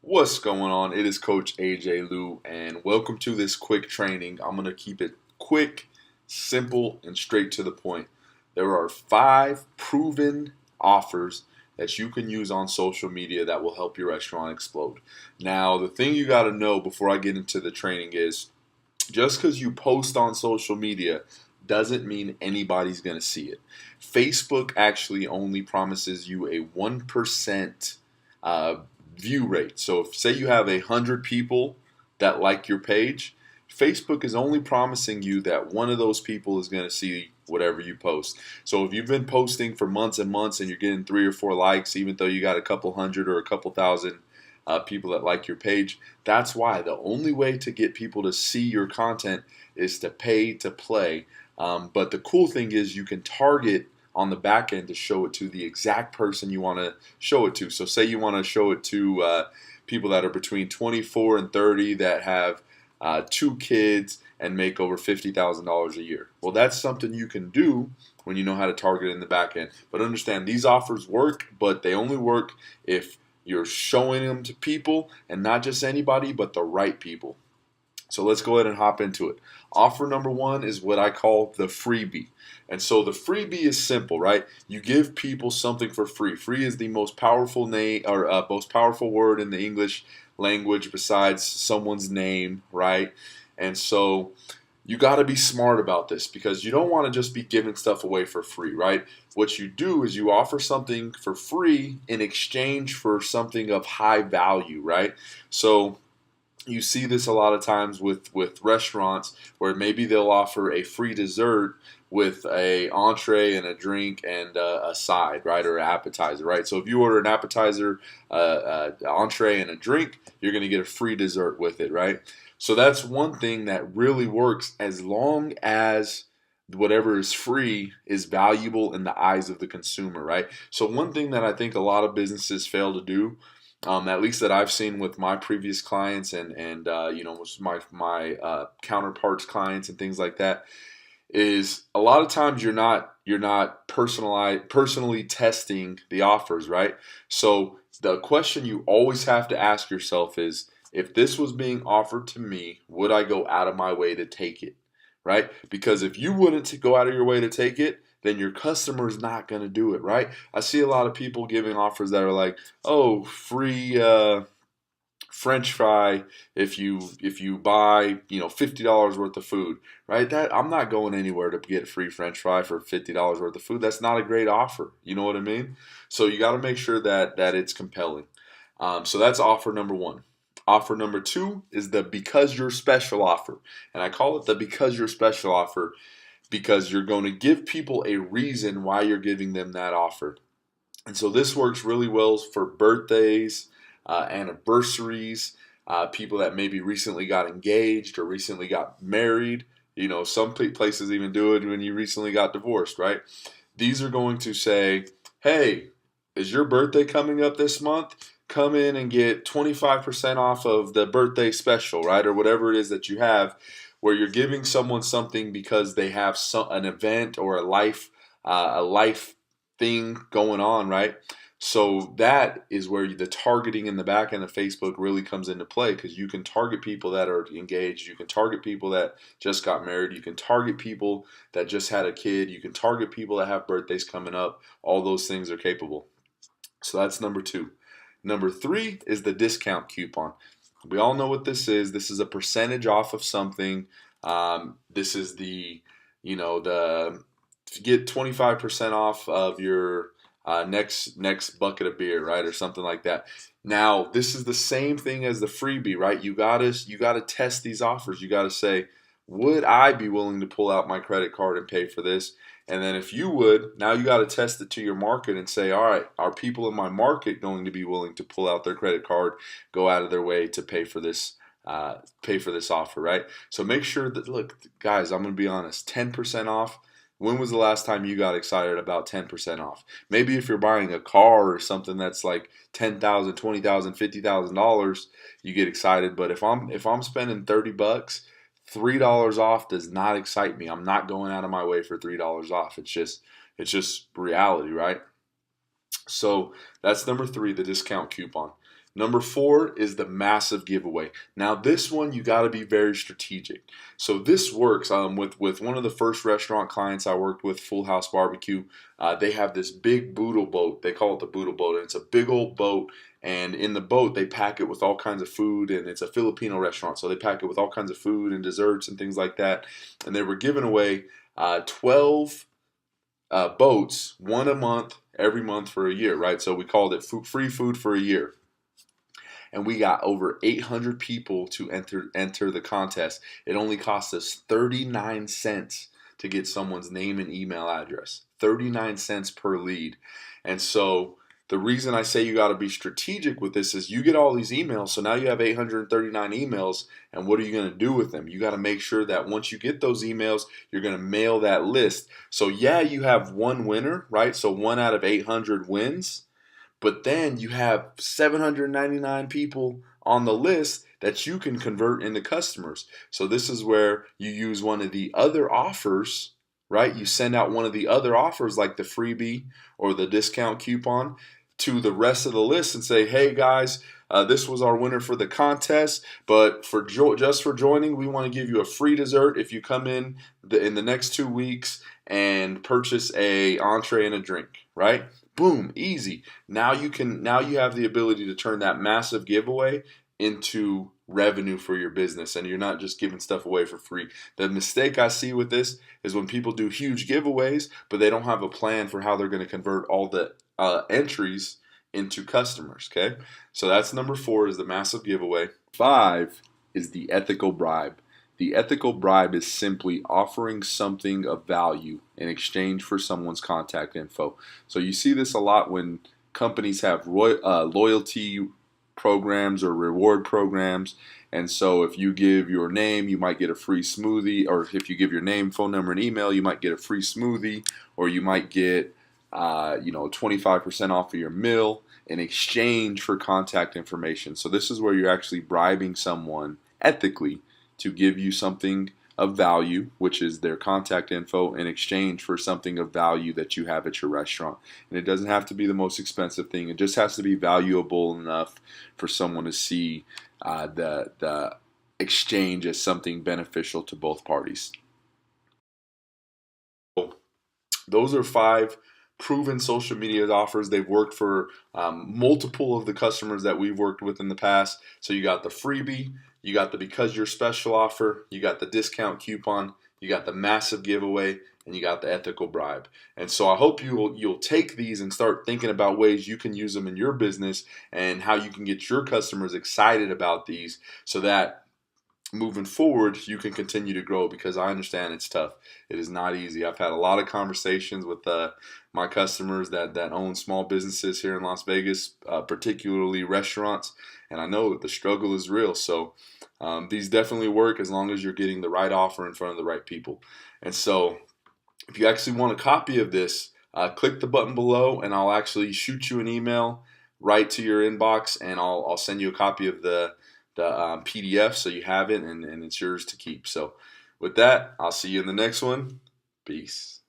What's going on? It is Coach AJ Liu, and welcome to this quick training. I'm going to keep it quick, simple, and straight to the point. There are 5 proven offers that you can use on social media that will help your restaurant explode. Now, the thing you got to know before I get into the training is just because you post on social media doesn't mean anybody's going to see it. Facebook actually only promises you a 1% uh, view rate. So if say you have 100 people that like your page, Facebook is only promising you that one of those people is going to see whatever you post. So if you've been posting for months and months and you're getting 3 or 4 likes, even though you got a couple hundred or a couple thousand people that like your page, that's why the only way to get people to see your content is to pay to play. But the cool thing is you can target on the back end to show it to the exact person you want to show it to. So say you want to show it to people that are between 24 and 30 that have 2 kids and make over $50,000 a year. Well, that's something you can do when you know how to target in the back end. But understand these offers work, but they only work if you're showing them to people, and not just anybody, but the right people. So let's go ahead and hop into it. Offer number 1 is what I call the freebie. And so the freebie is simple, right? You give people something for free. Free is the most powerful name or most powerful word in the English language besides someone's name, right? And so you got to be smart about this because you don't want to just be giving stuff away for free, right? What you do is you offer something for free in exchange for something of high value, right? So you see this a lot of times with restaurants where maybe they'll offer a free dessert with a entree and a drink and a side, right, or an appetizer, right? So if you order an appetizer, entree, and a drink, you're going to get a free dessert with it, right? So that's one thing that really works as long as whatever is free is valuable in the eyes of the consumer, right? So one thing that I think a lot of businesses fail to do, at least that I've seen with my previous clients and with my counterparts clients and things like that, is a lot of times you're not personally testing the offers, right? So the question you always have to ask yourself is, if this was being offered to me, would I go out of my way to take it, right? Because if you wouldn't go out of your way to take it, then your customer is not going to do it, right? I see a lot of people giving offers that are like, oh, free French fry if you buy $50 worth of food, right? That I'm not going anywhere to get a free French fry for $50 worth of food. That's not a great offer. You know what I mean? So you got to make sure that it's compelling. So that's offer number 1. Offer number 2 is the because you're special offer, and I call it the because you're special offer because you're going to give people a reason why you're giving them that offer. And so this works really well for birthdays, anniversaries, people that maybe recently got engaged or recently got married. Some places even do it when you recently got divorced, right? These are going to say, hey, is your birthday coming up this month? Come in and get 25% off of the birthday special, right? Or whatever it is that you have, where you're giving someone something because they have an event or a life thing going on, right? So that is where the targeting in the back end of Facebook really comes into play, because you can target people that are engaged, you can target people that just got married, you can target people that just had a kid, you can target people that have birthdays coming up. All those things are capable. So that's number 2. Number 3 is the discount coupon. We all know what this is. This is a percentage off of something. This is the get 25% off of your next bucket of beer, right, or something like that. Now, this is the same thing as the freebie, right? You gotta test these offers. You gotta say, would I be willing to pull out my credit card and pay for this? And then if you would, now you got to test it to your market and say, all right, are people in my market going to be willing to pull out their credit card, go out of their way to pay for this offer, right? So make sure that, look, guys, I'm going to be honest, 10% off. When was the last time you got excited about 10% off? Maybe if you're buying a car or something that's like $10,000, $20,000, $50,000, you get excited. But if I'm spending $30, $3 off does not excite me. I'm not going out of my way for $3 off. It's just reality, right? So that's number 3, the discount coupon. Number 4 is the massive giveaway. Now this one you got to be very strategic. So this works with one of the first restaurant clients I worked with, Full House Barbecue. They have this big boodle boat. They call it the boodle boat, and it's a big old boat. And in the boat, they pack it with all kinds of food, and it's a Filipino restaurant, so they pack it with all kinds of food and desserts and things like that. And they were giving away 12 boats, one a month, every month for a year, right? So we called it free food for a year. And we got over 800 people to enter the contest. It only cost us 39 cents to get someone's name and email address. 39 cents per lead. And so the reason I say you got to be strategic with this is you get all these emails, so now you have 839 emails, and what are you going to do with them? You got to make sure that once you get those emails, you're going to mail that list. So yeah, you have one winner, right? So 1 out of 800 wins. But then you have 799 people on the list that you can convert into customers. So this is where you use one of the other offers, right? You send out one of the other offers like the freebie or the discount coupon to the rest of the list and say, hey guys, this was our winner for the contest, but just for joining, we want to give you a free dessert if you come in the next 2 weeks and purchase a entree and a drink, right? Boom, easy. Now you have the ability to turn that massive giveaway into revenue for your business, and you're not just giving stuff away for free. The mistake I see with this is when people do huge giveaways, but they don't have a plan for how they're going to convert all the entries into customers, okay? So that's number 4 is the massive giveaway. 5 is the ethical bribe. The ethical bribe is simply offering something of value in exchange for someone's contact info. So you see this a lot when companies have loyalty programs or reward programs. And so if you give your name, you might get a free smoothie. Or if you give your name, phone number, and email, you might get a free smoothie. Or you might get 25% off of your meal in exchange for contact information. So this is where you're actually bribing someone ethically to give you something of value, which is their contact info, in exchange for something of value that you have at your restaurant. And it doesn't have to be the most expensive thing. It just has to be valuable enough for someone to see the exchange as something beneficial to both parties. Those are 5 proven social media offers. They've worked for multiple of the customers that we've worked with in the past. So you got the freebie, you got the because you're special offer, you got the discount coupon, you got the massive giveaway, and you got the ethical bribe. And so I hope you'll take these and start thinking about ways you can use them in your business and how you can get your customers excited about these so that moving forward, you can continue to grow, because I understand it's tough. It is not easy. I've had a lot of conversations with my customers that own small businesses here in Las Vegas, particularly restaurants, and I know that the struggle is real. So these definitely work as long as you're getting the right offer in front of the right people. And so if you actually want a copy of this, click the button below and I'll actually shoot you an email right to your inbox, and I'll send you a copy of the PDF so you have it, and it's yours to keep. So with that, I'll see you in the next one. Peace.